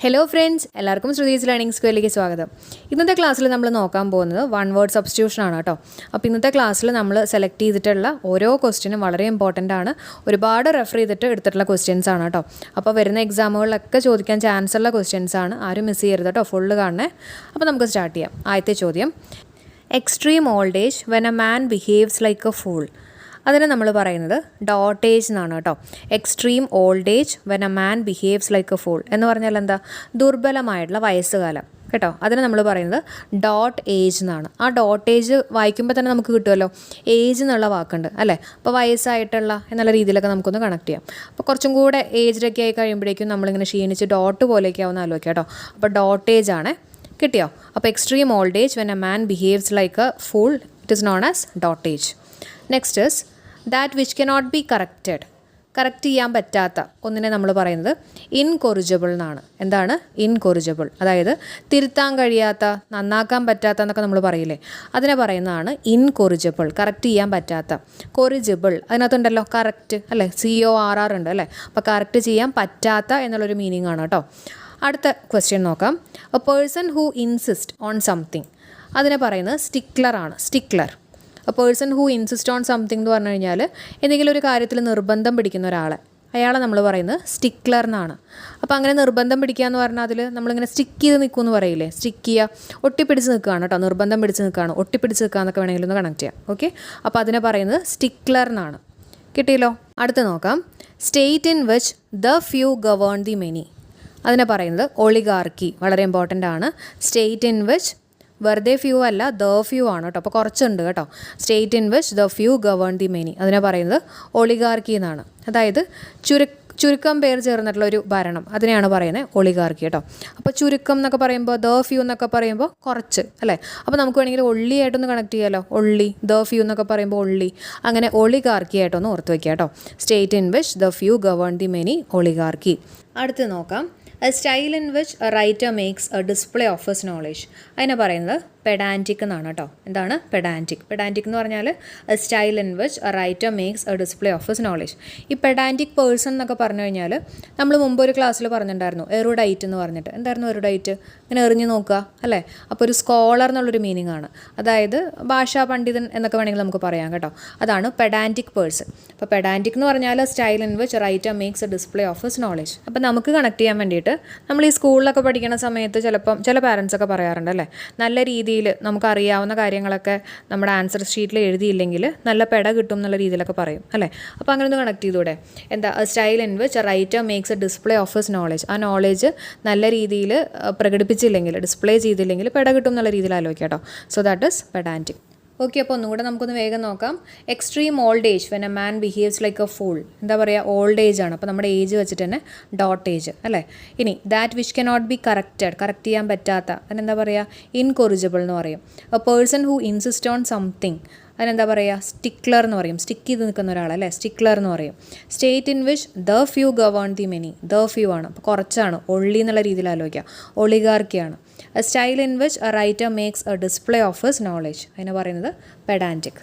Hello friends, എല്ലാവർക്കും Shruthi's learning സ്ക്വയറിലേക്ക് സ്വാഗതം. ഇന്നത്തെ ക്ലാസ്സിൽ നമ്മൾ നോക്കാൻ പോകുന്നത് വൺ വേർഡ് സബ്സ്റ്റിറ്റ്യൂഷൻ ആണ് കേട്ടോ. അപ്പോൾ ഇന്നത്തെ ക്ലാസ്സിൽ നമ്മൾ സെലക്ട് ചെയ്തിട്ടുള്ള ഓരോ ക്വസ്റ്റ്യനും വളരെ ഇമ്പോർട്ടൻ്റ് ആണ്. ഒരുപാട് റെഫർ ചെയ്തിട്ട് എടുത്തിട്ടുള്ള ക്വസ്റ്റ്യൻസ് ആണ് കേട്ടോ. അപ്പോൾ വരുന്ന എക്സാമുകളിലൊക്കെ ചോദിക്കാൻ ചാൻസ് ഉള്ള ക്വസ്റ്റ്യൻസ് ആണ്. ആരും മിസ് ചെയ്യരുത് കേട്ടോ, ഫുള്ള് കാണണേ. അപ്പോൾ നമുക്ക് സ്റ്റാർട്ട് ചെയ്യാം. ആദ്യത്തെ ചോദ്യം, extreme old age when a man behaves like a fool. അതിന് നമ്മൾ പറയുന്നത് ഡോട്ടേജ് എന്നാണ് കേട്ടോ. Extreme old age when a man behaves like a fool എന്ന് പറഞ്ഞാൽ എന്താ? ദുർബലമായിട്ടുള്ള വയസ്സുകാലം കേട്ടോ. അതിന് നമ്മൾ പറയുന്നത് ഡോട്ട് ഏജ് എന്നാണ്. ആ ഡോട്ട് ഏജ് വായിക്കുമ്പോൾ തന്നെ നമുക്ക് കിട്ടുമല്ലോ, ഏജ് എന്നുള്ള വാക്കുണ്ട് അല്ലേ. അപ്പോൾ വയസ്സായിട്ടുള്ള എന്നുള്ള രീതിയിലൊക്കെ നമുക്കൊന്ന് കണക്ട് ചെയ്യാം. അപ്പോൾ കുറച്ചും കൂടെ ഏജ്ഡൊക്കെ ആയി കഴിയുമ്പോഴേക്കും നമ്മളിങ്ങനെ ക്ഷീണിച്ച് ഡോട്ട് പോലെയൊക്കെ ആവുന്ന ആലോചിക്കാം കേട്ടോ. അപ്പോൾ ഡോട്ട് ഏജ് ആണ്. കിട്ടിയോ? അപ്പോൾ extreme old age when a man behaves like a fool, it is known as dot age. Next is that which cannot B corrected. Correct ചെയ്യാൻ പറ്റാത്ത ഒന്നിനെ നമ്മൾ പറയുന്നത് ഇൻകൊറിജിബിൾ എന്നാണ്. എന്താണ് ഇൻകൊറിജിബിൾ? അതായത് തിരുത്താൻ കഴിയാത്ത, നന്നാക്കാൻ പറ്റാത്ത എന്നൊക്കെ നമ്മൾ പറയില്ലേ, അതിനെ പറയുന്നതാണ് ഇൻകൊറിജിബിൾ. കറക്റ്റ് ചെയ്യാൻ പറ്റാത്ത. കൊറിജിബിൾ അതിനകത്തുണ്ടല്ലോ കറക്റ്റ് അല്ലേ, CORR ഉണ്ട് അല്ലേ. അപ്പോൾ കറക്റ്റ് ചെയ്യാൻ പറ്റാത്ത എന്നുള്ളൊരു മീനിങ് ആണ് കേട്ടോ. അടുത്ത ക്വസ്റ്റ്യൻ നോക്കാം. A person who insist on something, അതിനെ പറയുന്നത് സ്റ്റിക്ലർ ആണ്. Stickler. A person who insist on something എന്ന് പറഞ്ഞു കഴിഞ്ഞാൽ എന്തെങ്കിലും ഒരു കാര്യത്തിൽ നിർബന്ധം പിടിക്കുന്ന ഒരാളെ, അയാളെ നമ്മൾ പറയുന്നത് സ്റ്റിക്ലർ എന്നാണ്. അപ്പോൾ അങ്ങനെ നിർബന്ധം പിടിക്കുക എന്ന് പറഞ്ഞാൽ അതിൽ നമ്മളിങ്ങനെ സ്റ്റിക്ക് ചെയ്ത് നിൽക്കുമെന്ന് പറയില്ലേ, സ്റ്റിക്ക് ചെയ്യുക, ഒട്ടിപ്പിടിച്ച് നിൽക്കുകയാണ് കേട്ടോ. നിർബന്ധം പിടിച്ച് നിൽക്കുകയാണ്, ഒട്ടിപ്പിടിച്ച് നിൽക്കുക എന്നൊക്കെ വേണമെങ്കിൽ ഒന്ന് കണക്ട് ചെയ്യാം. ഓക്കെ, അപ്പോൾ അതിനെ പറയുന്നത് സ്റ്റിക്ലർ എന്നാണ്. കിട്ടിയല്ലോ? അടുത്ത് നോക്കാം. State in which the few govern the many, അതിനെ പറയുന്നത് ഒളിഗാർക്കി. വളരെ ഇമ്പോർട്ടൻ്റ് ആണ്. സ്റ്റേറ്റ് ഇൻ വിച്ച് വെറുതെ ഫ്യൂ അല്ല, ദ ഫ്യൂ ആണ് കേട്ടോ. അപ്പോൾ കുറച്ചുണ്ട് കേട്ടോ. State in which the few govern the many, അതിനെ പറയുന്നത് ഒളിഗാർക്കി എന്നാണ്. അതായത് ചുരുക്കം പേർ ചേർന്നിട്ടുള്ള ഒരു ഭരണം, അതിനെയാണ് പറയുന്നത് ഒളിഗാർക്കി കേട്ടോ. അപ്പോൾ ചുരുക്കം എന്നൊക്കെ പറയുമ്പോൾ, ദ ഫ്യൂ എന്നൊക്കെ പറയുമ്പോൾ കുറച്ച് അല്ലേ. അപ്പോൾ നമുക്ക് വേണമെങ്കിൽ ഒള്ളിയായിട്ടൊന്ന് കണക്ട് ചെയ്യാമല്ലോ. ഒള്ളി, ദ ഫ്യൂ എന്നൊക്കെ പറയുമ്പോൾ ഒള്ളി, അങ്ങനെ ഒളിഗാർക്കി ആയിട്ടൊന്ന് ഓർത്ത് വയ്ക്കുക കേട്ടോ. State in which the few govern the many, oligarchy. അടുത്ത് നോക്കാം. A style in which a writer makes a display of his knowledge, അതിനെ പറയുന്നത് പെഡാൻറ്റിക് എന്നാണ് കേട്ടോ. എന്താണ് പെഡാൻറ്റിക്? പെഡാൻറ്റിക് എന്ന് പറഞ്ഞാൽ A style in which a writer makes a display of his knowledge. ഈ പെഡാൻറ്റിക് പേഴ്സൺ എന്നൊക്കെ പറഞ്ഞു കഴിഞ്ഞാൽ നമ്മൾ മുമ്പ് ഒരു ക്ലാസ്സിൽ പറഞ്ഞിട്ടുണ്ടായിരുന്നു എറുഡൈറ്റ് എന്ന് പറഞ്ഞിട്ട്. എന്തായിരുന്നു എറുഡൈറ്റ്? ഇങ്ങനെ എറിഞ്ഞു നോക്കുക അല്ലേ. അപ്പോൾ ഒരു സ്കോളർ എന്നുള്ളൊരു മീനിങ് ആണ്. അതായത് ഭാഷാ പണ്ഡിതൻ എന്നൊക്കെ വേണമെങ്കിൽ നമുക്ക് പറയാം കേട്ടോ. അതാണ് പെഡാൻറ്റിക് പേഴ്സൺ. അപ്പോൾ പെഡാൻറ്റിക് എന്ന് പറഞ്ഞാൽ style in which writer makes a display of his knowledge. അപ്പോൾ നമുക്ക് കണക്ട് ചെയ്യാൻ വേണ്ടിയിട്ട് നമ്മൾ ഈ സ്കൂളിലൊക്കെ പഠിക്കുന്ന സമയത്ത് ചിലപ്പം ചില പാരൻസ് ഒക്കെ പറയാറുണ്ട് അല്ലേ, നല്ല രീതിയിൽ നമുക്കറിയാവുന്ന കാര്യങ്ങളൊക്കെ നമ്മുടെ ആൻസർ ഷീറ്റിൽ എഴുതിയില്ലെങ്കിൽ നല്ല പെട കിട്ടും എന്നുള്ള രീതിയിലൊക്കെ പറയും അല്ലേ. അപ്പോൾ അങ്ങനെ ഒന്ന് കണക്ട് ചെയ്തൂടെ? എന്താ? Style in which writer makes a display of his knowledge. ആ നോളേജ് നല്ല രീതിയിൽ പ്രകടിപ്പിച്ചില്ലെങ്കിൽ, ഡിസ്പ്ലേ ചെയ്തില്ലെങ്കിൽ പെട കിട്ടും എന്നുള്ള രീതിയിൽ ആലോചിക്കാം കേട്ടോ. So that is pedantic. Okay, അപ്പോൾ ഒന്നുകൂടെ നമുക്കൊന്ന് വേഗം നോക്കാം. Extreme old age when a man behaves like a fool, എന്താ പറയുക? ഓൾഡ് ഏജ് ആണ്. അപ്പോൾ നമ്മുടെ ഏജ് വെച്ചിട്ട് തന്നെ ഡോട്ട് ഏജ് അല്ലേ. ഇനി that which cannot B corrected, correct ചെയ്യാൻ പറ്റാത്ത, അതിനെന്താ പറയുക? ഇൻകൊറിജിബിൾ എന്ന് പറയും. A person who insist on something, അതിനെന്താ പറയുക? സ്റ്റിക്ലർ എന്ന് പറയും. സ്റ്റിക്ക് ചെയ്ത് നിൽക്കുന്ന ഒരാളല്ലേ, സ്റ്റിക്ലർ എന്ന് പറയും. State in which the few govern the many, the few ആണ്. അപ്പോൾ കുറച്ചാണ്, ഒള്ളി എന്നുള്ള രീതിയിൽ ആലോചിക്കുക. ഒളിഗാർക്കിയാണ്. A style in which a writer makes a display of his knowledge, അതിനെ പറയുന്നത് പെഡാൻറ്റിക്.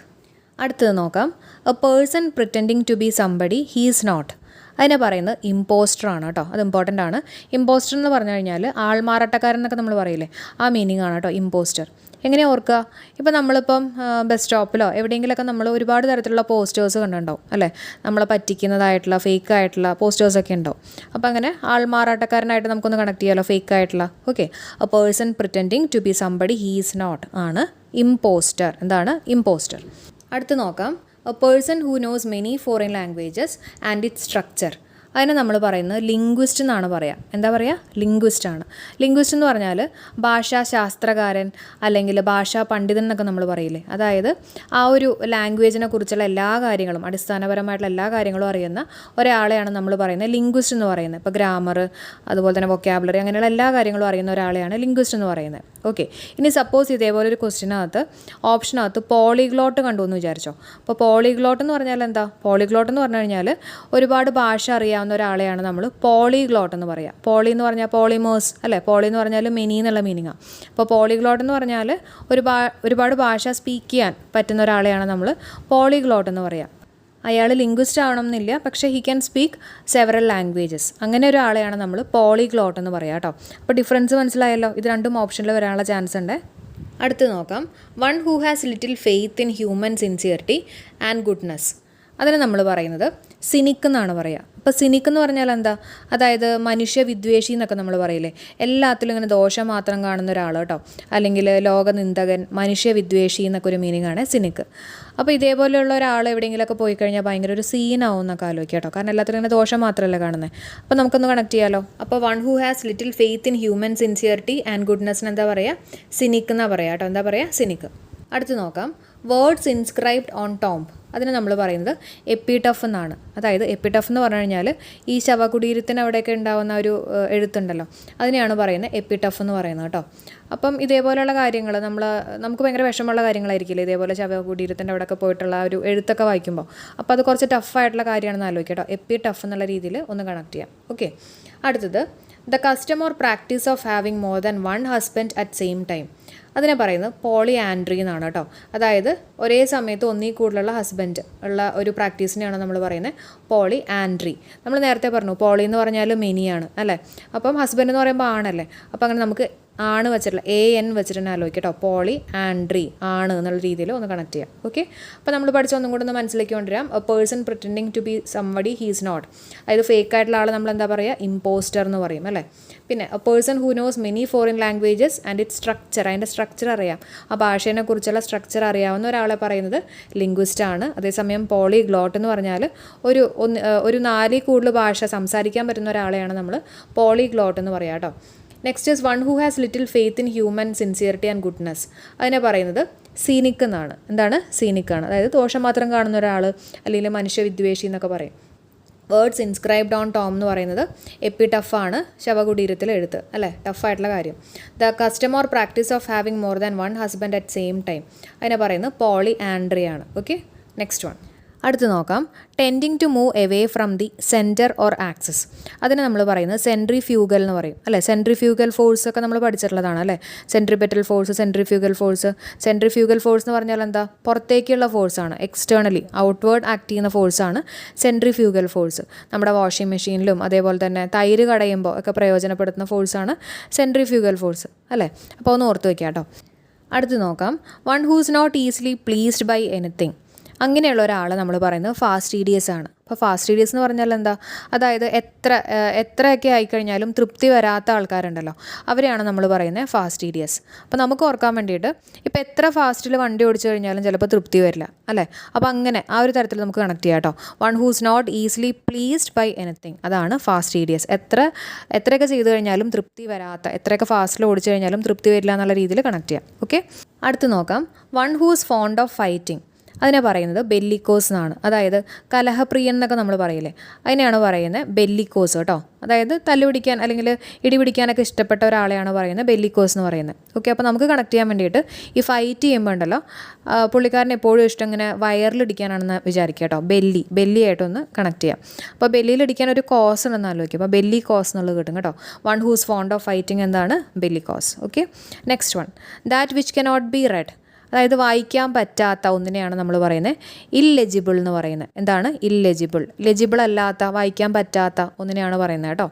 അടുത്തത് നോക്കാം. A person pretending to be somebody he is not, അതിനെ പറയുന്നത് ഇമ്പോസ്റ്റർ ആണ് കേട്ടോ. അത് ഇമ്പോർട്ടൻ്റ് ആണ്. ഇമ്പോസ്റ്റർ എന്ന് പറഞ്ഞു കഴിഞ്ഞാൽ ആൾമാറാട്ടക്കാരൻ എന്നൊക്കെ നമ്മൾ പറയില്ലേ, ആ മീനിങ് ആണ് കേട്ടോ ഇമ്പോസ്റ്റർ. എങ്ങനെ ഓർക്കുക? ഇപ്പോൾ നമ്മളിപ്പം ബസ് സ്റ്റോപ്പിലോ എവിടെയെങ്കിലുമൊക്കെ നമ്മൾ ഒരുപാട് തരത്തിലുള്ള പോസ്റ്റേഴ്സ് കണ്ടിട്ടുണ്ടാവും അല്ലേ. നമ്മളെ പറ്റിക്കുന്നതായിട്ടുള്ള ഫേക്ക് ആയിട്ടുള്ള പോസ്റ്റേഴ്സൊക്കെ ഉണ്ടാവും. അപ്പോൾ അങ്ങനെ ആൾമാറാട്ടക്കാരനായിട്ട് നമുക്കൊന്ന് കണക്ട് ചെയ്യാമല്ലോ, ഫേക്ക് ആയിട്ടുള്ള. Okay, a person pretending to be somebody he is not ആണ് ഇമ്പോസ്റ്റർ. എന്താണ്? ഇമ്പോസ്റ്റർ. അടുത്ത് നോക്കാം. A person who knows many foreign languages and its structure, അതിനെ നമ്മൾ പറയുന്നത് ലിംഗ്വിസ്റ്റ് എന്നാണ് പറയുക. എന്താ പറയുക? ലിംഗ്വിസ്റ്റ് ആണ്. ലിംഗ്വിസ്റ്റ് എന്ന് പറഞ്ഞാൽ ഭാഷാശാസ്ത്രകാരൻ അല്ലെങ്കിൽ ഭാഷാ പണ്ഡിതൻ എന്നൊക്കെ നമ്മൾ പറയില്ലേ. അതായത് ആ ഒരു ലാംഗ്വേജിനെ കുറിച്ചുള്ള എല്ലാ കാര്യങ്ങളും, അടിസ്ഥാനപരമായിട്ടുള്ള എല്ലാ കാര്യങ്ങളും അറിയുന്ന ഒരാളെയാണ് നമ്മൾ പറയുന്നത് ലിംഗ്വിസ്റ്റ് എന്ന് പറയുന്നത്. ഇപ്പോൾ ഗ്രാമർ, അതുപോലെ തന്നെ വൊക്കാബുലറി, അങ്ങനെയുള്ള എല്ലാ കാര്യങ്ങളും അറിയുന്ന ഒരാളെയാണ് ലിംഗ്വിസ്റ്റ് എന്ന് പറയുന്നത്. ഓക്കെ, ഇനി സപ്പോസ് ഇതേപോലെ ഒരു ക്വസ്റ്റിനകത്ത് ഓപ്ഷനകത്ത് പോളിഗ്ലോട്ട് കണ്ടു എന്ന് വിചാരിച്ചോ. അപ്പോൾ പോളിഗ്ലോട്ട് എന്ന് പറഞ്ഞാൽ എന്താ? പോളിഗ്ലോട്ട് എന്ന് പറഞ്ഞു കഴിഞ്ഞാൽ ഒരുപാട് ഭാഷ അറിയാവുന്ന ഒരാളെയാണ് നമ്മൾ പോളിഗ്ലോട്ട് എന്ന് പറയുക. പോളി എന്ന് പറഞ്ഞാൽ പോളിമേഴ്സ് അല്ലേ. പോളി എന്ന് പറഞ്ഞാൽ മെനി എന്നുള്ള മീനിങ്ങാണ്. അപ്പോൾ പോളിഗ്ലോട്ട് എന്ന് പറഞ്ഞാൽ ഒരുപാട് ഭാഷ സ്പീക്ക് ചെയ്യാൻ പറ്റുന്ന ഒരാളെയാണ് നമ്മൾ പോളിഗ്ലോട്ട് എന്ന് പറയുക. അയാൾ ലിംഗ്വിസ്റ്റ് ആവണം എന്നില്ല, പക്ഷേ he can speak several languages. അങ്ങനെ ഒരാളെയാണ് നമ്മൾ പോളിഗ്ലോട്ട് എന്ന് പറയുക കേട്ടോ. അപ്പോൾ ഡിഫറൻസ് മനസ്സിലായല്ലോ. ഇത് രണ്ടും ഓപ്ഷനിൽ വരാനുള്ള ചാൻസ് ഉണ്ട്. അടുത്ത് നോക്കാം, one who has little faith in human sincerity and goodness. അതിന് നമ്മൾ പറയുന്നത് സിനിക് എന്നാണ് പറയുക. അപ്പോൾ സിനിക് എന്ന് പറഞ്ഞാൽ എന്താ? അതായത് മനുഷ്യവിദ്വേഷി എന്നൊക്കെ നമ്മൾ പറയില്ലേ, എല്ലാത്തിലും ഇങ്ങനെ ദോഷം മാത്രം കാണുന്ന ഒരാൾ കേട്ടോ, അല്ലെങ്കിൽ ലോകനിന്ദകൻ, മനുഷ്യവിദ്വേഷി എന്നൊക്കെ ഒരു മീനിങ് ആണ് സിനിക്. അപ്പോൾ ഇതേപോലെയുള്ള ഒരാൾ എവിടെയെങ്കിലുമൊക്കെ പോയി കഴിഞ്ഞാൽ ഭയങ്കര ഒരു സീനാവും എന്നൊക്കെ ആലോചിക്കുക കേട്ടോ, കാരണം എല്ലാത്തിലും ഇങ്ങനെ ദോഷം മാത്രമല്ല കാണുന്നത്. അപ്പോൾ നമുക്കൊന്ന് കണക്ട് ചെയ്യാമല്ലോ. അപ്പോൾ one who has little faith in human sincerity and ഗുഡ്നെസ്സിന് എന്താ പറയുക? സിനിക് എന്നാണ് പറയുക കേട്ടോ. എന്താ പറയുക? സിനിക്. അടുത്ത് നോക്കാം, വേർഡ്സ് ഇൻസ്ക്രൈബ്ഡ് ഓൺ ടോംബ്. അതിന് നമ്മൾ പറയുന്നത് എപ്പിടഫ് എന്നാണ്. അതായത് എപ്പിടഫ് എന്ന് പറഞ്ഞു കഴിഞ്ഞാൽ ഈ ശവകുടീരത്തിന് അവിടെയൊക്കെ ഉണ്ടാകുന്ന ഒരു എഴുത്തുണ്ടല്ലോ, അതിനെയാണ് പറയുന്നത് എപ്പിടഫ് എന്ന് പറയുന്നത് കേട്ടോ. അപ്പം ഇതേപോലെയുള്ള കാര്യങ്ങൾ നമുക്ക് ഭയങ്കര വിഷമമുള്ള കാര്യങ്ങളായിരിക്കില്ലേ ഇതേപോലെ ശവകുടീരത്തിൻ്റെ അവിടെയൊക്കെ പോയിട്ടുള്ള ഒരു എഴുത്തൊക്കെ വായിക്കുമ്പോൾ. അപ്പോൾ അത് കുറച്ച് ടഫായിട്ടുള്ള കാര്യമാണെന്ന് ആലോചിക്കുക കേട്ടോ. എപ്പിടഫ് എന്നുള്ള രീതിയിൽ ഒന്ന് കണക്ട് ചെയ്യാം. ഓക്കെ. അടുത്തത്, the custom or practice of having more than one husband at same time. അതിനെ പറയുന്നത് പോളി ആൻഡ്രി എന്നാണ് കേട്ടോ. അതായത് ഒരേ സമയത്ത് ഒന്നിൽ കൂടുതലുള്ള ഹസ്ബൻഡ് ഉള്ള ഒരു പ്രാക്ടീസിനെയാണ് നമ്മൾ പറയുന്നത് പോളി ആൻഡ്രി. നമ്മൾ നേരത്തെ പറഞ്ഞു പോളി എന്ന് പറഞ്ഞാൽ മെനിയാണ് അല്ലേ. അപ്പം ഹസ്ബൻഡ് എന്ന് പറയുമ്പോൾ ആണല്ലേ. അപ്പോൾ അങ്ങനെ നമുക്ക് ആണ് വെച്ചിട്ടുള്ള AN വെച്ചിട്ട് തന്നെ ആലോചിക്കുക കേട്ടോ. പോളി ആൻഡ്രി ആണ് എന്നുള്ള രീതിയിൽ ഒന്ന് കണക്ട് ചെയ്യാം. ഓക്കെ. അപ്പോൾ നമ്മൾ പഠിച്ച ഒന്നും കൂടെ ഒന്ന് മനസ്സിലേക്ക് കൊണ്ടുവരാം. A person pretending to be somebody he's not. അതായത് ഫേക്ക് ആയിട്ടുള്ള ആൾ നമ്മൾ എന്താ പറയുക? ഇമ്പോസ്റ്റർ എന്ന് പറയും അല്ലേ. പിന്നെ A person who knows many foreign languages and it structure, അതിൻ്റെ സ്ട്രക്ചർ അറിയാം, ആ ഭാഷേനെ കുറിച്ചുള്ള സ്ട്രക്ചർ അറിയാവുന്ന ഒരാളെ പറയുന്നത് ലിംഗ്വിസ്റ്റ് ആണ്. അതേസമയം പോളിഗ്ലോട്ട് എന്ന് പറഞ്ഞാൽ ഒരു 4 കൂടുതൽ ഭാഷ സംസാരിക്കാൻ പറ്റുന്ന ഒരാളെയാണ് നമ്മൾ പോളിഗ്ലോട്ട് എന്ന് പറയുക കേട്ടോ. Next is one who has little faith in human sincerity and goodness. അതിനെ പറയുന്നത് സീനിക് എന്നാണ്. എന്താണ്? സീനിക് ആണ്. അതായത് ദോഷം മാത്രം കാണുന്ന ഒരാൾ, അല്ലെങ്കിൽ മനുഷ്യവിദ്വേഷി എന്നൊക്കെ പറയും. വേർഡ്സ് ഇൻസ്ക്രൈബ്ഡ് ഓൺ ടോം എന്ന് പറയുന്നത് എപ്പിടഫാണ്, ശവകുടീരത്തിൽ എഴുത്ത് അല്ലേ, ടഫായിട്ടുള്ള കാര്യം. The custom or practice of having more than one husband at same time. അതിനെ പറയുന്നത് പോളി ആൻഡ്രി ആണ്. ഓക്കെ. Next one. അടുത്ത് നോക്കാം, tending to move away from the centre or axis. അതിന് നമ്മൾ പറയുന്നത് സെൻട്രിഫ്യൂഗൽ എന്ന് പറയും അല്ലേ. സെൻട്രിഫ്യൂഗൽ ഫോഴ്സ് ഒക്കെ നമ്മൾ പഠിച്ചിട്ടുള്ളതാണ് അല്ലേ. Centripetal force, centrifugal force. Centrifugal force എന്ന് പറഞ്ഞാൽ എന്താ? പുറത്തേക്കുള്ള ഫോഴ്സാണ്, എക്സ്റ്റേണലി ഔട്ട്വേർഡ് ആക്ട് ചെയ്യുന്ന ഫോഴ്സാണ് സെൻട്രിഫ്യൂഗൽ ഫോഴ്സ്. നമ്മുടെ വാഷിംഗ് മെഷീനിലും അതേപോലെ തന്നെ തൈര് കടയുമ്പോൾ ഒക്കെ പ്രയോജനപ്പെടുത്തുന്ന ഫോഴ്സാണ് സെൻട്രിഫ്യൂഗൽ ഫോഴ്സ് അല്ലേ. അപ്പോൾ ഒന്ന് ഓർത്ത് വയ്ക്കാം കേട്ടോ. അടുത്ത് നോക്കാം, one who's not easily pleased by anything. അങ്ങനെയുള്ള ഒരാളെ നമ്മൾ പറയുന്നത് ഫാസ്റ്റിഡിയസ് ആണ്. അപ്പോൾ ഫാസ്റ്റിഡിയസ് എന്ന് പറഞ്ഞാൽ എന്താ? അതായത് എത്രയൊക്കെ ആയിക്കഴിഞ്ഞാലും തൃപ്തി വരാത്ത ആൾക്കാരുണ്ടല്ലോ, അവരെയാണ് നമ്മൾ പറയുന്നത് ഫാസ്റ്റിഡിയസ്. അപ്പോൾ നമുക്ക് ഓർക്കാൻ വേണ്ടിയിട്ട്, ഇപ്പോൾ എത്ര ഫാസ്റ്റിൽ വണ്ടി ഓടിച്ചു കഴിഞ്ഞാലും ചിലപ്പോൾ തൃപ്തി വരില്ല അല്ലേ. അപ്പോൾ അങ്ങനെ ആ ഒരു തരത്തിൽ നമുക്ക് കണക്ട് ചെയ്യാം കേട്ടോ. One who's not easily pleased by anything, അതാണ് ഫാസ്റ്റിഡിയസ്. എത്രയൊക്കെ ചെയ്തു കഴിഞ്ഞാലും തൃപ്തി വരാത്ത, എത്രയൊക്കെ ഫാസ്റ്റിൽ ഓടിച്ചു കഴിഞ്ഞാലും തൃപ്തി വരില്ല എന്നുള്ള രീതിയിൽ കണക്ട് ചെയ്യാം. ഓക്കെ. അടുത്ത് നോക്കാം, one whose fond of fighting. അതിനെ പറയുന്നത് ബെല്ലിക്കോസ് എന്നാണ്. അതായത് കലഹപ്രിയൻ എന്നൊക്കെ നമ്മൾ പറയില്ലേ, അതിനെയാണ് പറയുന്നത് ബെല്ലിക്കോസ് കേട്ടോ. അതായത് തല്ലുപിടിക്കാൻ അല്ലെങ്കിൽ ഇടിപിടിക്കാനൊക്കെ ഇഷ്ടപ്പെട്ട ഒരാളെയാണ് പറയുന്നത് ബെല്ലിക്കോസ് എന്ന് പറയുന്നത്. ഓക്കെ. അപ്പോൾ നമുക്ക് കണക്ട് ചെയ്യാൻ വേണ്ടിയിട്ട് ഈ ഫൈറ്റ് ചെയ്യുമ്പോൾ ഉണ്ടല്ലോ, പുള്ളിക്കാരൻ എപ്പോഴും ഇഷ്ടം ഇങ്ങനെ വയറിലിടിക്കാനാണെന്ന് വിചാരിക്കുക കേട്ടോ. ബെല്ലിയായിട്ടൊന്ന് കണക്ട് ചെയ്യാം. അപ്പോൾ ബെല്ലിയിലിടിക്കാൻ ഒരു കോസ് ഉണ്ടെന്ന് ആലോചിക്കുക. അപ്പോൾ ബെല്ലി കോസ് എന്നുള്ളത് കിട്ടും കേട്ടോ. One whose fond of fighting എന്താണ്? Bellicose. Okay. Next one, that which cannot be read. അതായത് വായിക്കാൻ പറ്റാത്ത ഒന്നിനെയാണ് നമ്മൾ പറയുന്നത് ഇല്ലെജിബിൾ എന്ന് പറയുന്നത്. എന്താണ്? ഇല്ലെജിബിൾ. ലെജിബിൾ അല്ലാത്ത, വായിക്കാൻ പറ്റാത്ത ഒന്നിനെയാണ് പറയുന്നത് കേട്ടോ.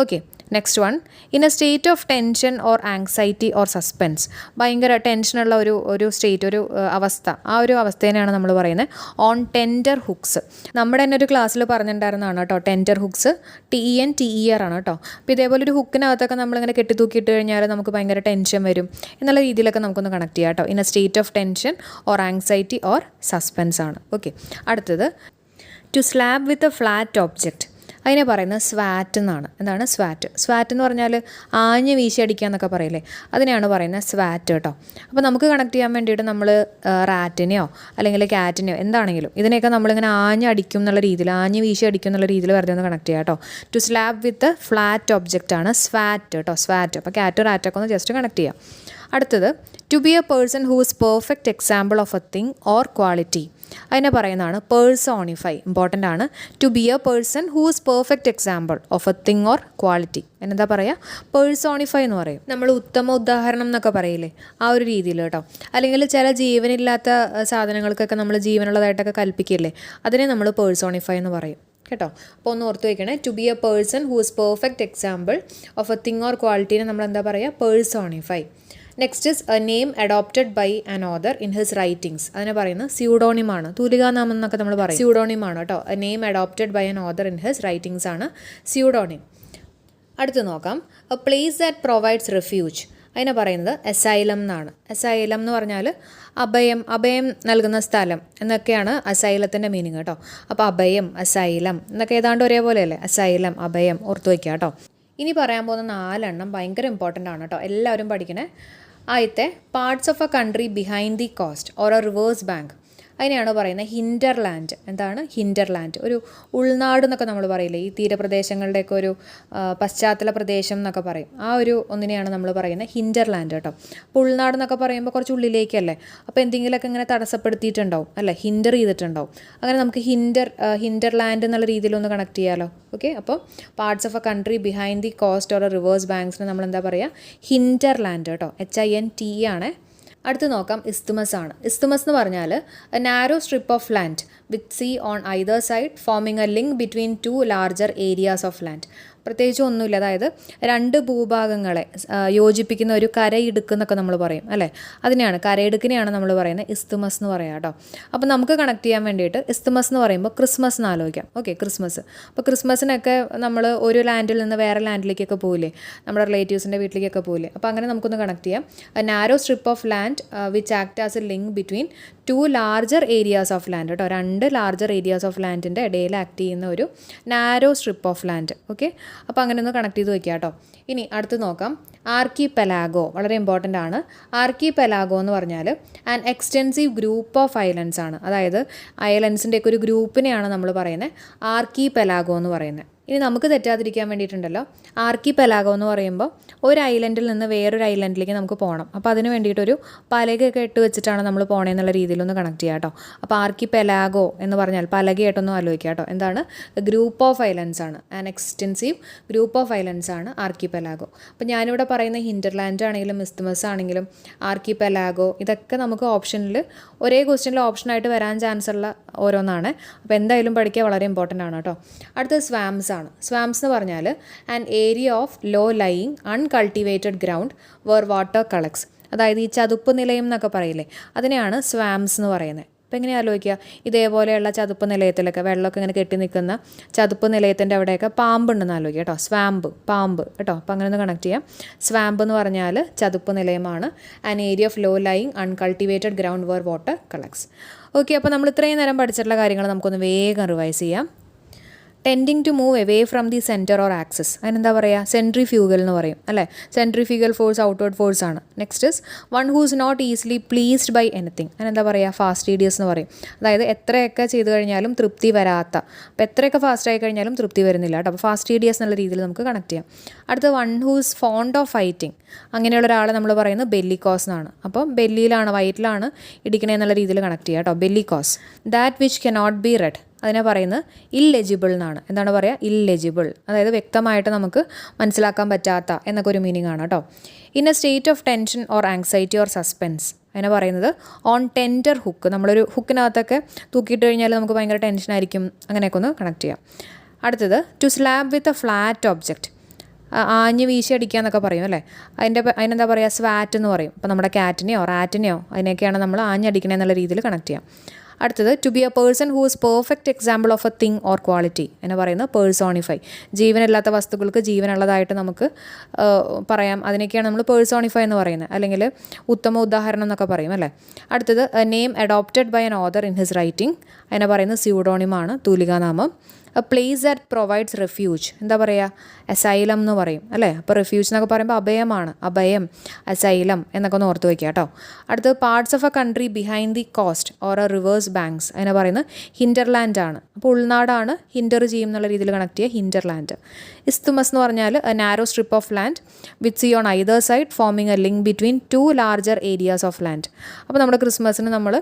Okay. Next one, in a state of tension or anxiety or suspense. ഭയങ്കര ടെൻഷനുള്ള ഒരു സ്റ്റേറ്റ്, ഒരു അവസ്ഥ, ആ ഒരു അവസ്ഥേനെയാണ് നമ്മൾ പറയുന്നത് ഓൺ ടെൻഡർ ഹുക്സ്. നമ്മുടെ തന്നെ ഒരു ക്ലാസ്സിൽ പറഞ്ഞിട്ടുണ്ടായിരുന്നതാണ് കേട്ടോ ടെൻഡർ ഹുക്സ്. TER ആണ് കേട്ടോ. അപ്പോൾ ഇതേപോലെ ഒരു ഹുക്കിനകത്തൊക്കെ നമ്മളിങ്ങനെ കെട്ടിത്തൂക്കിയിട്ട് കഴിഞ്ഞാൽ നമുക്ക് ഭയങ്കര ടെൻഷൻ വരും എന്നുള്ള രീതിയിലൊക്കെ നമുക്കൊന്ന് കണക്ട് ചെയ്യാം കേട്ടോ. In a state of tension or anxiety or suspense ആണ്. ഓക്കെ. അടുത്തത്, to slap with a flat object. അതിനെ പറയുന്നത് സ്വാറ്റ് എന്നാണ്. എന്താണ്? സ്വാറ്റ് എന്ന് പറഞ്ഞാൽ ആഞ്ഞ് വീശിയടിക്കുക എന്നൊക്കെ പറയില്ലേ, അതിനെയാണ് പറയുന്നത് സ്വാറ്റ് കേട്ടോ. അപ്പോൾ നമുക്ക് കണക്ട് ചെയ്യാൻ വേണ്ടിയിട്ട് നമ്മൾ റാറ്റിനെയോ അല്ലെങ്കിൽ ക്യാറ്റിനെയോ എന്താണെങ്കിലും ഇതിനെയൊക്കെ നമ്മളിങ്ങനെ ആഞ്ഞടിക്കും എന്നുള്ള രീതിയിൽ, ആഞ്ഞ് വീശി അടിക്കും എന്നുള്ള രീതിയിൽ വെറുതെ ഒന്ന് കണക്ട് ചെയ്യാം കേട്ടോ. To slap with flat object ആണ് സ്വാറ്റ് കേട്ടോ. സ്വാറ്റ്. അപ്പോൾ ക്യാറ്റ് റാറ്റൊക്കെ ഒന്ന് ജസ്റ്റ് കണക്ട് ചെയ്യാം. അടുത്തത് to be a person who is perfect example of a thing or quality. അതിനെ പറയുന്നതാണ് പേഴ്സോണിഫൈ. ഇമ്പോർട്ടൻ്റ് ആണ്. To be a person who is perfect example of a thing or quality. എന്താ പറയുക? Personify എന്ന് പറയും. നമ്മൾ ഉത്തമ ഉദാഹരണം എന്നൊക്കെ പറയില്ലേ, ആ ഒരു രീതിയിൽ കേട്ടോ. അല്ലെങ്കിൽ ചില ജീവനില്ലാത്ത സാധനങ്ങൾക്കൊക്കെ നമ്മൾ ജീവനുള്ളതായിട്ടൊക്കെ കൽപ്പിക്കില്ലേ, അതിനെ നമ്മൾ പേഴ്സോണിഫൈ എന്ന് പറയും കേട്ടോ. അപ്പോൾ ഒന്ന് ഓർത്ത് വയ്ക്കണേ. To be a person who is perfect example of a thing or ക്വാളിറ്റീനെ നമ്മൾ എന്താ പറയുക? Personify. Next is a name adopted by an author in his writings. അതിനെ പറയുന്നത് സ്യൂഡോണിമാണ്. തൂലികാനാമം എന്നൊക്കെ നമ്മൾ പറയും. സ്യൂഡോണിമാണ് കേട്ടോ. A name adopted by an author in his writings ആണ് സ്യൂഡോണിം. അടുത്ത് നോക്കാം. A place that provides refuge. അതിനെ പറയുന്നത് അസൈലം എന്നാണ്. അസൈലം എന്ന് പറഞ്ഞാൽ അഭയം നൽകുന്ന സ്ഥലം എന്നൊക്കെയാണ് അസൈലത്തിൻ്റെ മീനിങ് കേട്ടോ. അപ്പോൾ അഭയം, അസൈലം എന്നൊക്കെ ഏതാണ്ട് ഒരേപോലെയല്ലേ? അസൈലം, അഭയം ഓർത്ത് വയ്ക്കുക കേട്ടോ. ഇനി പറയാൻ പോകുന്ന 4 എണ്ണം ഭയങ്കര ഇമ്പോർട്ടൻ്റ് ആണ് കേട്ടോ. എല്ലാവരും പഠിക്കണേ. ആദ്യത്തെ, parts of a country behind the coast or A reverse bank. അതിനെയാണ് പറയുന്നത് ഹിൻഡർലാൻഡ്. എന്താണ് ഹിൻഡർലാൻഡ്? ഒരു ഉൾനാട് എന്നൊക്കെ നമ്മൾ പറയില്ലേ, ഈ തീരപ്രദേശങ്ങളുടെയൊക്കെ ഒരു പശ്ചാത്തല പ്രദേശം എന്നൊക്കെ പറയും. ആ ഒരു ഒന്നിനെയാണ് നമ്മൾ പറയുന്നത് ഹിൻഡർലാൻഡ് കേട്ടോ. അപ്പോൾ ഉൾനാട് എന്നൊക്കെ പറയുമ്പോൾ കുറച്ച് ഉള്ളിലേക്കല്ലേ, അപ്പോൾ എന്തെങ്കിലുമൊക്കെ ഇങ്ങനെ തടസ്സപ്പെടുത്തിയിട്ടുണ്ടാവും അല്ലേ, ഹിൻഡർ ചെയ്തിട്ടുണ്ടാവും. അങ്ങനെ നമുക്ക് ഹിൻഡർലാൻഡ് എന്നുള്ള രീതിയിലൊന്ന് കണക്ട് ചെയ്യാമല്ലോ. ഓക്കെ, അപ്പോൾ parts of a country behind the coast or rivers ബാങ്ക്സിന് നമ്മൾ എന്താ പറയുക? ഹിൻഡർലാൻഡ് കേട്ടോ. HINT ആണ്. അടുത്ത് നോക്കാം, ഇസ്തുമസ് ആണ്. ഇസ്തുമസ് എന്ന് പറഞ്ഞാൽ a narrow strip of land with sea on either side forming a link between 2 larger areas of land. പ്രത്യേകിച്ച് ഒന്നുമില്ല, അതായത് 2 ഭൂഭാഗങ്ങളെ യോജിപ്പിക്കുന്ന ഒരു കരയിടുക്ക് എന്നൊക്കെ നമ്മൾ പറയും അല്ലേ. അതിനെയാണ്, കരയിടുക്കിനെയാണ് നമ്മൾ പറയുന്നത് ഇസ്തുമസ് എന്ന് പറയാം കേട്ടോ. അപ്പോൾ നമുക്ക് കണക്ട് ചെയ്യാൻ വേണ്ടിയിട്ട് ഇസ്തുമസ് എന്ന് പറയുമ്പോൾ ക്രിസ്മസ് എന്ന് ആലോചിക്കാം. Okay, Christmas. അപ്പോൾ ക്രിസ്മസിനൊക്കെ നമ്മൾ ഒരു ലാൻഡിൽ നിന്ന് വേറെ ലാൻഡിലേക്കൊക്കെ പോകില്ലേ, നമ്മുടെ റിലേറ്റീവ്സിൻ്റെ വീട്ടിലേക്കൊക്കെ പോകില്ലേ. അപ്പോൾ അങ്ങനെ നമുക്കൊന്ന് കണക്ട് ചെയ്യാം. A narrow strip of land which act as A link between 2 larger areas of land കേട്ടോ. 2 ലാർജർ ഏരിയാസ് ഓഫ് ലാൻഡിൻ്റെ ഇടയിൽ ആക്ട് ചെയ്യുന്ന ഒരു narrow strip of land. Okay, അപ്പോൾ അങ്ങനെ ഒന്ന് കണക്ട് ചെയ്ത് വയ്ക്കുക കേട്ടോ. ഇനി അടുത്ത് നോക്കാം, ആർക്കിപെലാഗോ. വളരെ ഇമ്പോർട്ടൻ്റ് ആണ്. ആർക്കിപെലാഗോ എന്ന് പറഞ്ഞാൽ an extensive group of islands ആണ്. അതായത് ഐലൻഡ്സിൻ്റെയൊക്കെ ഒരു ഗ്രൂപ്പിനെയാണ് നമ്മൾ പറയുന്നത് ആർക്കിപെലാഗോ എന്ന് പറയുന്നത്. ഇനി നമുക്ക് തെറ്റാതിരിക്കാൻ വേണ്ടിയിട്ടുണ്ടല്ലോ, ആർക്കിപെലാഗോ എന്ന് പറയുമ്പോൾ ഒരു ഐലൻഡിൽ നിന്ന് വേറൊരു ഐലൻഡിലേക്ക് നമുക്ക് പോകണം. അപ്പോൾ അതിന് വേണ്ടിയിട്ടൊരു പലകയൊക്കെ ഇട്ട് വെച്ചിട്ടാണ് നമ്മൾ പോകണമെന്നുള്ള രീതിയിലൊന്ന് കണക്ട് ചെയ്യാം കേട്ടോ. അപ്പോൾ ആർക്കിപെലാഗോ എന്ന് പറഞ്ഞാൽ പലകയായിട്ടൊന്നും ആലോചിക്കുക കേട്ടോ. എന്താണ്? ഗ്രൂപ്പ് ഓഫ് ഐലൻഡ്സ് ആണ്. An extensive group of islands ആണ് ആർക്കിപെലാഗോ. അപ്പോൾ ഞാനിവിടെ പറയുന്ന ഹിൻഡർലാൻഡ് ആണെങ്കിലും ഇസ്തുമസ് ആണെങ്കിലും ആർക്കിപെലാഗോ, ഇതൊക്കെ നമുക്ക് ഓപ്ഷനിൽ ഒരേ ക്വസ്റ്റ്യനിൽ ഓപ്ഷനായിട്ട് വരാൻ ചാൻസ് ഉള്ള ഓരോന്നാണ്. അപ്പോൾ എന്തായാലും പഠിക്കുക, വളരെ ഇമ്പോർട്ടൻ്റ് ആണ് കേട്ടോ. അടുത്തത് സ്വാംസ് ആണ്. സ്വാംസ് എന്ന് പറഞ്ഞാൽ an area of low lying uncultivated ground where water collects. അതായത് ഈ ചതുപ്പ് നിലയം എന്നൊക്കെ പറയില്ലേ, അതിനെയാണ് സ്വാംസ് എന്ന് പറയുന്നത്. അപ്പോൾ എങ്ങനെ ആലോചിക്കുക, ഇതേപോലെയുള്ള ചതുപ്പ് നിലയത്തിലൊക്കെ വെള്ളമൊക്കെ ഇങ്ങനെ കെട്ടി നിൽക്കുന്ന ചതുപ്പ് നിലയത്തിൻ്റെ അവിടെയൊക്കെ പാമ്പുണ്ടെന്ന് ആലോചിക്കുക കേട്ടോ. സ്വാമ്പ്, പാമ്പ് കേട്ടോ. അപ്പോൾ അങ്ങനെ ഒന്ന് കണക്ട് ചെയ്യാം. സ്വാമ്പ് എന്ന് പറഞ്ഞാൽ ചതുപ്പ് നിലയമാണ്. An area of low lying uncultivated ground where water collects. Okay, അപ്പോൾ നമ്മൾ ഇത്രയും നേരം പഠിച്ചിട്ടുള്ള കാര്യങ്ങൾ നമുക്കൊന്ന് വേഗം റിവൈസ് ചെയ്യാം. Tending to move away from the centre or axis. അതിനെന്താ പറയുക? സെൻട്രിഫ്യൂഗൽ എന്ന് പറയും അല്ലേ. സെൻട്രിഫ്യൂഗൽ ഫോഴ്സ് ഔട്ട്വേർഡ് ഫോഴ്സ് ആണ്. Next is one who's not easily pleased by anything. അതിനെന്താ പറയുക? ഫാസ്റ്റീഡിയസ് എന്ന് പറയും. അതായത് എത്രയൊക്കെ ചെയ്ത് കഴിഞ്ഞാലും തൃപ്തി വരാത്ത. അപ്പോൾ എത്രയൊക്കെ ഫാസ്റ്റ് ആയി കഴിഞ്ഞാലും തൃപ്തി വരുന്നില്ല കേട്ടോ. അപ്പോൾ ഫാസ്റ്റീഡിയസ് എന്നുള്ള രീതിയിൽ നമുക്ക് കണക്ട് ചെയ്യാം. അടുത്ത one whose fond of fighting. അങ്ങനെയുള്ള ഒരാളെ നമ്മൾ പറയുന്നത് ബെല്ലിക്കോസ് എന്നാണ്. അപ്പം ബെല്ലിയിലാണ്, വയറ്റിലാണ് ഇടിക്കണേ എന്നുള്ള രീതിയിൽ കണക്ട് ചെയ്യുക കേട്ടോ. Bellicose. That which cannot be read. അതിനെ പറയുന്നത് ഇല്ലെജിബിൾ എന്നാണ്. എന്താണ് പറയുക? ഇല്ലെജിബിൾ. അതായത് വ്യക്തമായിട്ട് നമുക്ക് മനസ്സിലാക്കാൻ പറ്റാത്ത എന്നൊക്കെ ഒരു മീനിങ് ആണ് കേട്ടോ. In a state of tension or anxiety or suspense. അതിനെ പറയുന്നത് ഓൺ ടെൻഡർ ഹുക്ക്. നമ്മളൊരു ഹുക്കിനകത്തൊക്കെ തൂക്കിയിട്ട് കഴിഞ്ഞാൽ നമുക്ക് ഭയങ്കര ടെൻഷനായിരിക്കും. അങ്ങനെയൊക്കെ ഒന്ന് കണക്ട് ചെയ്യാം. അടുത്തത് to slap with a flat object. ആഞ്ഞ് വീശി അടിക്കുക എന്നൊക്കെ പറയും അല്ലേ. അതിനെന്താ പറയുക? സ്വാറ്റ് എന്ന് പറയും. അപ്പോൾ നമ്മുടെ കാറ്റിനെയോ റാറ്റിനെയോ അതിനെയൊക്കെയാണ് നമ്മൾ ആഞ്ഞടിക്കണേ എന്നുള്ള രീതിയിൽ കണക്ട് ചെയ്യാം. അടുത്തത് to be a person who is perfect example of a thing or quality എന്ന് പറയുന്നത് പേഴ്സോണിഫൈ. ജീവനില്ലാത്ത വസ്തുക്കൾക്ക് ജീവനുള്ളതായിട്ട് നമുക്ക് പറയാം. അതിനൊക്കെയാണ് നമ്മൾ പേഴ്സോണിഫൈ എന്ന് പറയുന്നത്, അല്ലെങ്കിൽ ഉത്തമ ഉദാഹരണം എന്നൊക്കെ പറയും അല്ലേ. അടുത്തത് name adopted by an author in his writing. അതിനെ പറയുന്നത് സ്യൂഡോണിമാണ്, തൂലികാനാമം. A place that provides refuge, എന്താ പറയുക, അസൈലം എന്ന് പറയും അല്ലേ. അപ്പോൾ റെഫ്യൂജ് എന്നൊക്കെ പറയുമ്പോൾ അഭയമാണ്, അഭയം, അസൈലം എന്നൊക്കെ ഒന്ന് ഓർത്ത് വയ്ക്കുക കേട്ടോ. അടുത്തത് parts of a country behind the coast or A reverse banks, അതിനെ പറയുന്നത് ഹിൻഡർലാൻഡ് ആണ്. അപ്പോൾ ഉൾനാടാണ്, ഹിൻഡർ ചെയ്യും എന്നുള്ള രീതിയിൽ കണക്ട് ചെയ്യുക, ഹിൻഡർലാൻഡ്. ഇസ്തുമസ് എന്ന് പറഞ്ഞാൽ a narrow strip of land with sea on either side forming a link between two larger areas of land. അപ്പോൾ നമ്മുടെ ക്രിസ്മസിന് നമ്മൾ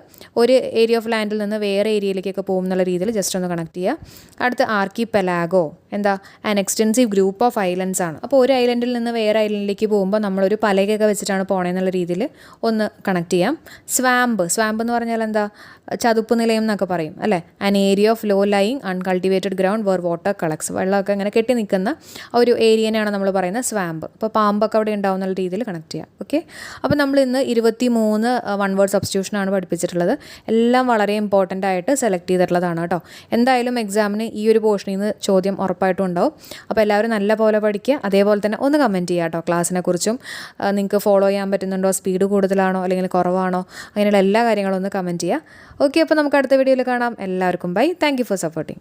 ഒരു ഏരിയ ഓഫ് ലാൻഡിൽ നിന്ന് വേറെ ഏരിയയിലേക്കൊക്കെ പോകും എന്നുള്ള രീതിയിൽ ജസ്റ്റ് ഒന്ന് കണക്ട് ചെയ്യുക. അടുത്ത ആർക്കി പെലാഗോ, എന്താ, an extensive group of islands ആണ്. അപ്പോൾ ഒരു ഐലൻഡിൽ നിന്ന് വേറെ ഐലൻഡിലേക്ക് പോകുമ്പോൾ നമ്മളൊരു പലകയൊക്കെ വെച്ചിട്ടാണ് പോകണമെന്നുള്ള രീതിയിൽ ഒന്ന് കണക്ട് ചെയ്യാം. സ്വാമ്പ് എന്ന് പറഞ്ഞാൽ എന്താ, ചതുപ്പ് നിലയം എന്നൊക്കെ പറയും അല്ലേ. An area of low lying uncultivated ground where water collects, വെള്ളമൊക്കെ ഇങ്ങനെ കെട്ടി നിൽക്കുന്ന ഒരു ഏരിയനെയാണ് നമ്മൾ പറയുന്നത് സ്വാമ്പ്. അപ്പോൾ പാമ്പൊക്കെ അവിടെ ഉണ്ടാവുന്ന രീതിയിൽ കണക്ട് ചെയ്യാം. ഓക്കെ, അപ്പോൾ നമ്മൾ ഇന്ന് 23 വൺ വേർഡ് സബ്സ്റ്റിറ്റ്യൂഷനാണ് പഠിപ്പിച്ചിട്ടുള്ളത്. എല്ലാം വളരെ ഇമ്പോർട്ടൻ്റ് ആയിട്ട് സെലക്ട് ചെയ്തിട്ടുള്ളതാണ് കേട്ടോ. എന്തായാലും എക്സാമിന് ഈ ഒരു പോർഷനിൽ നിന്ന് ചോദ്യം ഉറപ്പായിട്ടും ഉണ്ടാവും. അപ്പോൾ എല്ലാവരും നല്ല പോലെ പഠിക്കുക. അതേപോലെ തന്നെ ഒന്ന് കമൻറ്റ് ചെയ്യുക കേട്ടോ ക്ലാസ്സിനെ കുറിച്ചും. നിങ്ങൾക്ക് ഫോളോ ചെയ്യാൻ പറ്റുന്നുണ്ടോ, സ്പീഡ് കൂടുതലാണോ അല്ലെങ്കിൽ കുറവാണോ, അങ്ങനെയുള്ള എല്ലാ കാര്യങ്ങളും ഒന്ന് കമൻറ്റ് ചെയ്യുക. ഓക്കെ, അപ്പോൾ നമുക്ക് അടുത്ത വീഡിയോയിൽ കാണാം. എല്ലാവർക്കും bye. Thank you for supporting.